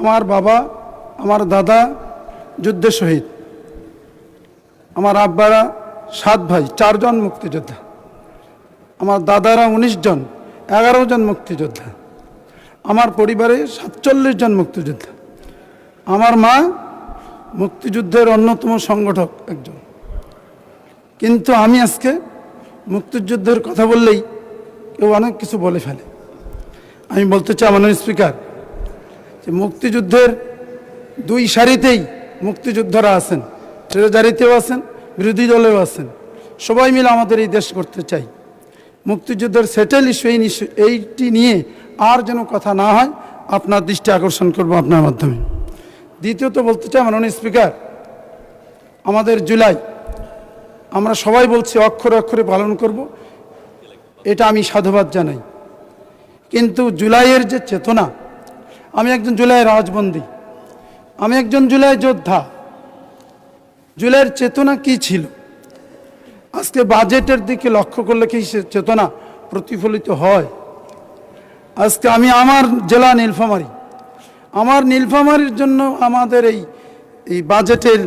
আমার বাবা, আমার দাদা যুদ্ধে শহীদ, আমার আব্বারা 7 ভাই, 4 জন মুক্তিযোদ্ধা, আমার দাদারা 19 জন, 11 জন মুক্তিযোদ্ধা, আমার পরিবারে 47 জন মুক্তিযোদ্ধা, আমার মা মুক্তিযুদ্ধের অন্যতম সংগঠক একজন। কিন্তু আমি আজকে মুক্তিযুদ্ধের কথা বললেই কেউ অনেক কিছু বলে ফেলে। আমি বলতে চাই মাননীয় স্পিকার, যে মুক্তিযুদ্ধের 2 সারিতেই মুক্তিযোদ্ধারা আছেন, ট্রেজারিতেও আছেন, বিরোধী দলেও আছেন। সবাই মিলে আমাদের এই দেশ করতে চাই। মুক্তিযুদ্ধের সেটেল ইস্যু এইটি নিয়ে আর যেন কথা না হয়, আপনার দৃষ্টি আকর্ষণ করব আপনার মাধ্যমে। দ্বিতীয়ত বলতে চাই মাননীয় স্পিকার, আমাদের জুলাই আমরা সবাই বলছি অক্ষরে অক্ষরে পালন করব, এটা আমি সাধুবাদ জানাই। কিন্তু জুলাইয়ের যে চেতনা, আমি একজন জুলাইয়ের রাজবন্দী, আমি একজন জুলাই যোদ্ধা। জুলাইয়ের চেতনা কি ছিল? আজকে বাজেটের দিকে লক্ষ্য করলে কি সে চেতনা প্রতিফলিত হয়? আজকে আমি আমার জেলা নীলফামারী, আমার নীলফামারীর জন্য আমাদের এই বাজেটের